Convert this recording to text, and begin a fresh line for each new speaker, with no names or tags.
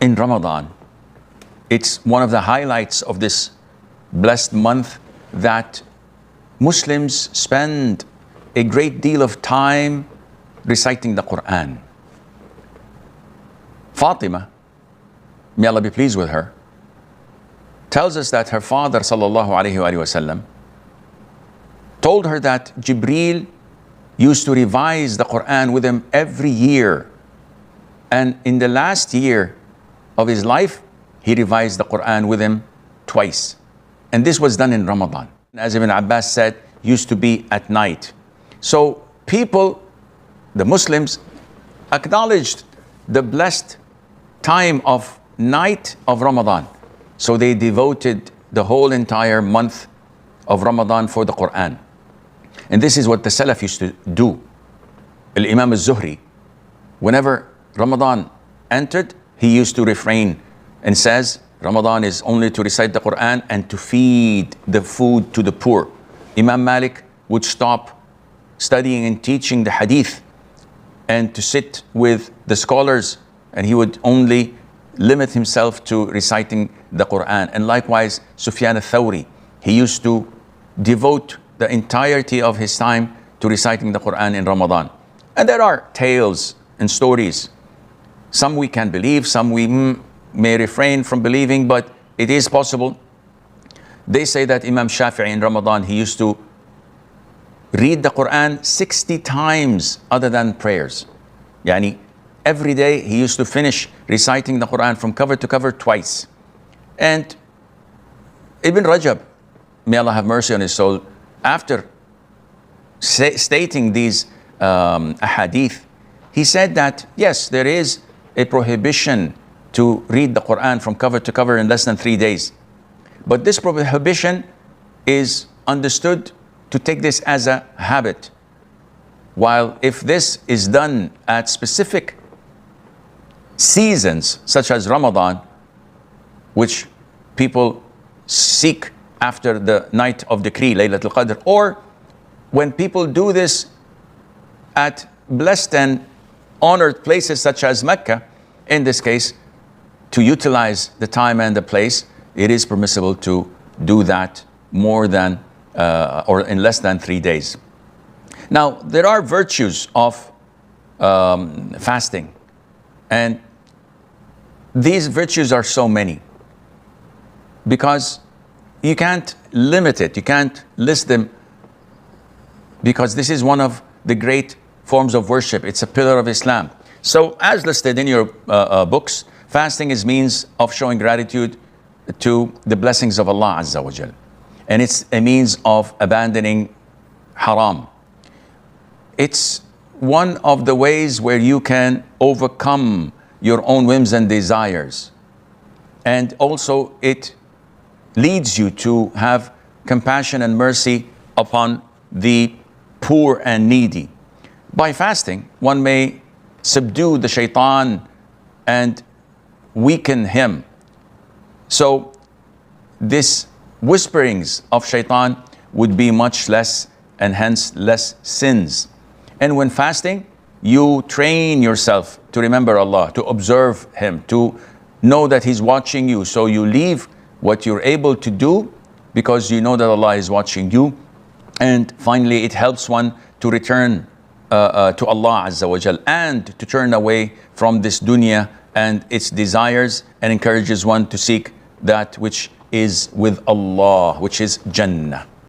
in Ramadan, it's one of the highlights of this blessed month that Muslims spend a great deal of time reciting the Quran. Fatima, may Allah be pleased with her, tells us that her father sallallahu alaihi wasallam told her that Jibreel used to revise the Quran with him every year. And in the last year of his life, he revised the Quran with him twice. And this was done in Ramadan. As Ibn Abbas said, used to be at night. So people, the Muslims, acknowledged the blessed time of night of Ramadan. So they devoted the whole entire month of Ramadan for the Quran. And this is what the Salaf used to do. Imam al-Zuhri, whenever Ramadan entered, he used to refrain and says, Ramadan is only to recite the Quran and to feed the food to the poor. Imam Malik would stop studying and teaching the hadith and to sit with the scholars, and he would only limit himself to reciting the Quran. And likewise, Sufyan al-Thawri, he used to devote the entirety of his time to reciting the Quran in Ramadan. And there are tales and stories. Some we can believe, some we may refrain from believing, but it is possible. They say that Imam Shafi'i in Ramadan, he used to read the Quran 60 times other than prayers. Yani, every day he used to finish reciting the Quran from cover to cover twice. And Ibn Rajab, may Allah have mercy on his soul, after stating these ahadith, he said that yes, there is a prohibition to read the Quran from cover to cover in less than 3 days. But this prohibition is understood to take this as a habit. While if this is done at specific seasons, such as Ramadan, which people seek after the night of decree, Laylatul Qadr, or when people do this at blessed and honored places such as Mecca, in this case, to utilize the time and the place, it is permissible to do that more than or in less than 3 days. Now, there are virtues of fasting, and these virtues are so many because you can't limit it, you can't list them, because this is one of the great forms of worship. It's a pillar of Islam. So as listed in your books, fasting is means of showing gratitude to the blessings of Allah Azza wa Jal. And it's a means of abandoning haram. It's one of the ways where you can overcome your own whims and desires. And also it leads you to have compassion and mercy upon the poor and needy. By fasting, one may subdue the shaitan and weaken him. So this whisperings of shaitan would be much less, and hence less sins. And when fasting, you train yourself to remember Allah, to observe Him, to know that He's watching you. So you leave what you're able to do because you know that Allah is watching you. And finally, it helps one to return to Allah Azza wa Jal and to turn away from this dunya and its desires, and encourages one to seek that which is with Allah, which is Jannah.